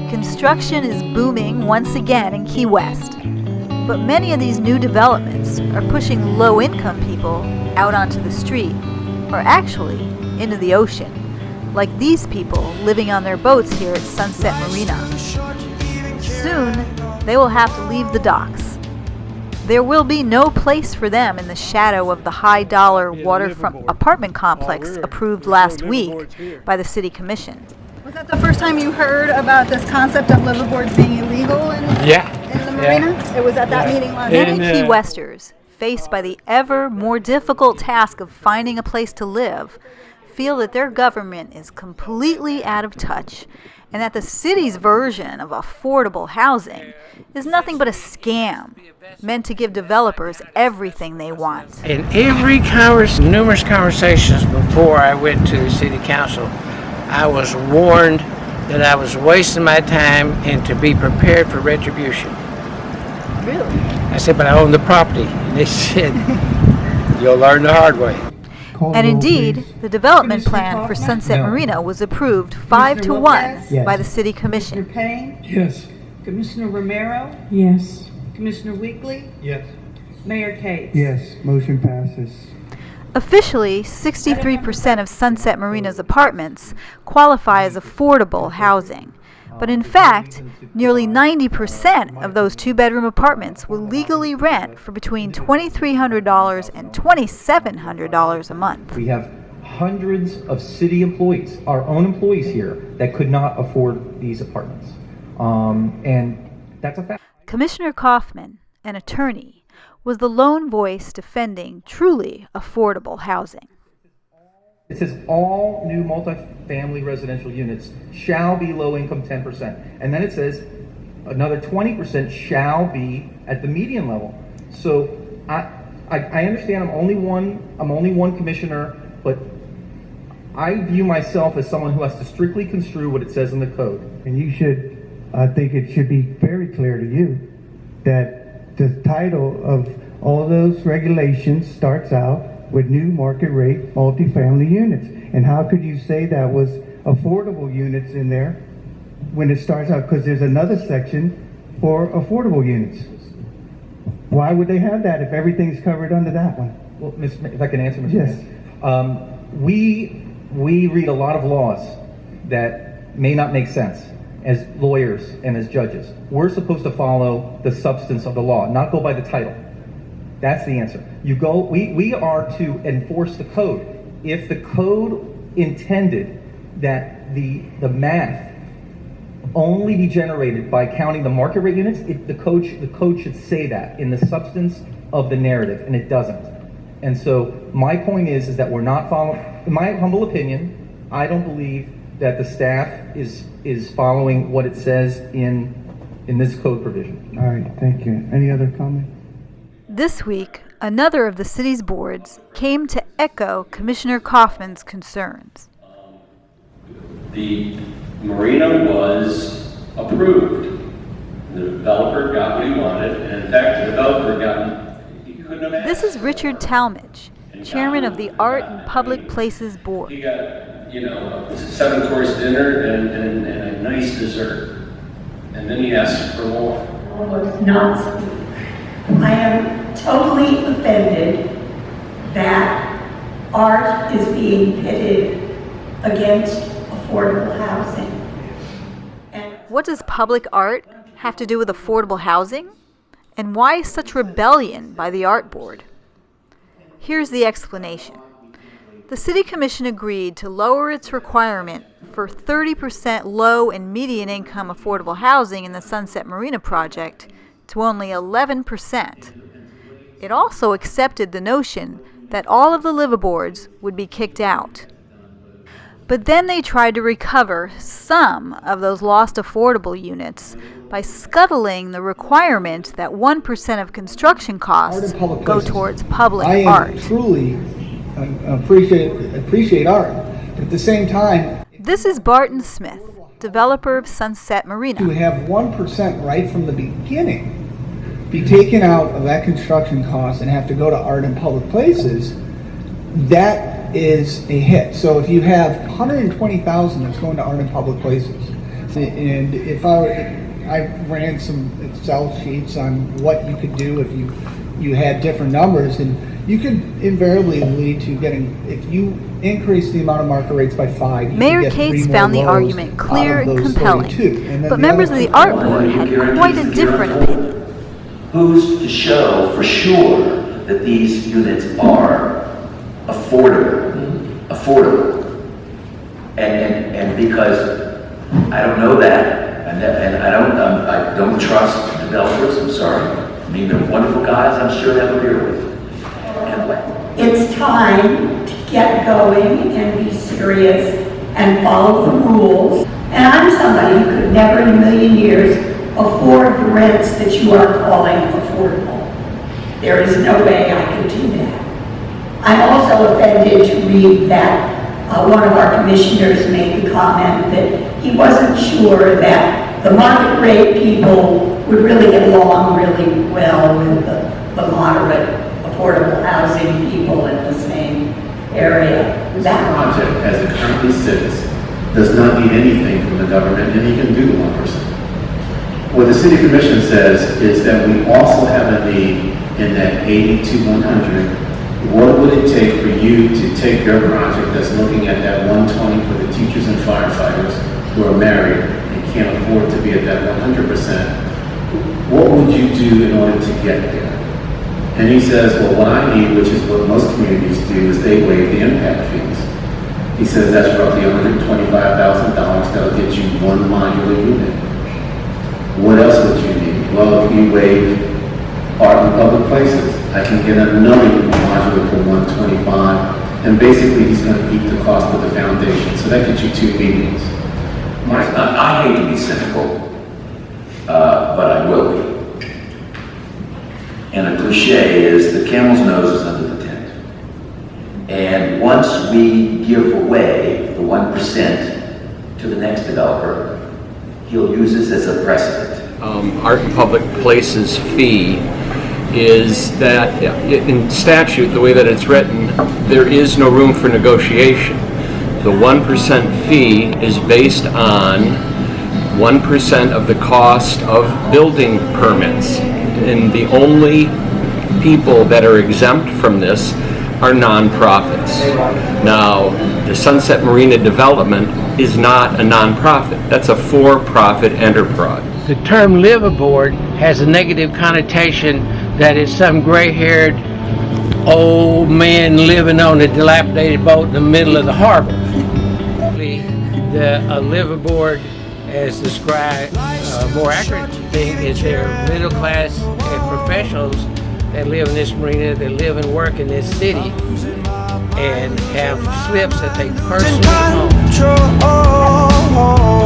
Construction is booming once again in Key West, but many of these new developments are pushing low-income people out onto the street, or actually into the ocean, like these people living on their boats here at Sunset Marina. Soon, they will have to leave the docks. There will be no place for them in the shadow of the high-dollar waterfront apartment complex approved last week by the City Commission. Was that the first time you heard about this concept of liveaboards being illegal in the marina? Yeah. It was at that meeting last week. Many Key Westers, faced by the ever more difficult task of finding a place to live, feel that their government is completely out of touch and that the city's version of affordable housing is nothing but a scam meant to give developers everything they want. In numerous conversations before I went to the city council, I was warned that I was wasting my time and to be prepared for retribution. Really? I said, but I own the property. And they said, you'll learn the hard way. And indeed, the development plan for Sunset Marina was approved 5-1 by the City Commission. Commissioner Payne? Yes. Commissioner Romero? Yes. Commissioner Weekly? Yes. Mayor Cates? Yes. Motion passes. Officially, 63% of Sunset Marina's apartments qualify as affordable housing. But in fact, nearly 90% of those two-bedroom apartments will legally rent for between $2,300 and $2,700 a month. We have hundreds of city employees, our own employees here, that could not afford these apartments. And that's a fact. Commissioner Kaufman, an attorney, was the lone voice defending truly affordable housing. It says all new multifamily residential units shall be low income 10%. And then it says another 20% shall be at the median level. So I understand I'm only one commissioner, but I view myself as someone who has to strictly construe what it says in the code. And I think it should be very clear to you that the title of all those regulations starts out with new market rate multifamily units. And how could you say that was affordable units in there when it starts out? Because there's another section for affordable units. Why would they have that if everything's covered under that one? Well, if I can answer, Mr. Yes. We read a lot of laws that may not make sense as lawyers and as judges. We're supposed to follow the substance of the law, not go by the title. That's the answer. We are to enforce the code. If the code intended that the math only be generated by counting the market rate units, the code should say that in the substance of the narrative, and it doesn't. And so my point is that we're not following, in my humble opinion, I don't believe that the staff is following what it says in this code provision. All right, thank you. Any other comment? This week, another of the city's boards came to echo Commissioner Kaufman's concerns. The marina was approved. The developer got what he wanted, and in fact, the developer he couldn't have asked. This is Richard Talmadge, chairman of the Art and Public Places Board. He got, a 7-course dinner and a nice dessert. And then he asked for more. Almost nuts. I am totally offended that art is being pitted against affordable housing. And what does public art have to do with affordable housing? And why such rebellion by the Art Board? Here's the explanation. The City Commission agreed to lower its requirement for 30% low and median income affordable housing in the Sunset Marina project to only 11%. It also accepted the notion that all of the liveaboards would be kicked out. But then they tried to recover some of those lost affordable units by scuttling the requirement that 1% of construction costs go towards public art. I truly appreciate art, but at the same time... This is Barton Smith, developer of Sunset Marina. To have 1% right from the beginning be taken out of that construction cost and have to go to art and public places, that is a hit. So if you have $120,000 that's going to art and public places, And if I ran some Excel sheets on what you could do if you had different numbers, and you could invariably lead to getting, if you increase the amount of market rates by 5, you Mayor could get 3 Cates more found the lows argument clear out of and those compelling, 32. And then but the members of other the art board had quite a different opinion. Who's to show for sure that these units are affordable? And because I don't know that, and I don't trust developers. I'm sorry. I mean, they're wonderful guys. I'm sure they have a beer with. It's time to get going and be serious and follow the rules. And I'm somebody who could never in a million years afford the rents that you are calling affordable. There is no way I could do that. I'm also offended to read that one of our commissioners made the comment that he wasn't sure that the market rate people would really get along really well with the moderate affordable housing people in the same area. This project, as it currently sits, does not need anything from the government, and he can do the 1%. What the City Commission says is that we also have a need in that 80 to 100. What would it take for you to take your project that's looking at that 120 for the teachers and firefighters who are married and can't afford to be at that 100%? What would you do in order to get there? And he says, well, what I need, which is what most communities do, is they waive the impact fees. He says that's roughly $125,000 that'll get you one modular unit. What else would you need? Well, if you waive art in public places, I can get another modular for $125, and basically he's going to eat the cost of the foundation. So that gets you 2 meetings. I hate to be cynical, but I will be. And a cliche is the camel's nose is under the tent. And once we give away the 1% to the next developer, he'll use this as a precedent. Art in public places fee is that in statute, the way that it's written, there is no room for negotiation. The 1% fee is based on 1% of the cost of building permits. And the only people that are exempt from this are nonprofits. Now, the Sunset Marina development is not a nonprofit. That's a for-profit enterprise. The term liveaboard has a negative connotation that it's some gray-haired old man living on a dilapidated boat in the middle of the harbor. A liveaboard, as described, more accurate thing is they're middle-class professionals that live in this marina, that live and work in this city, and have slips that they personally own.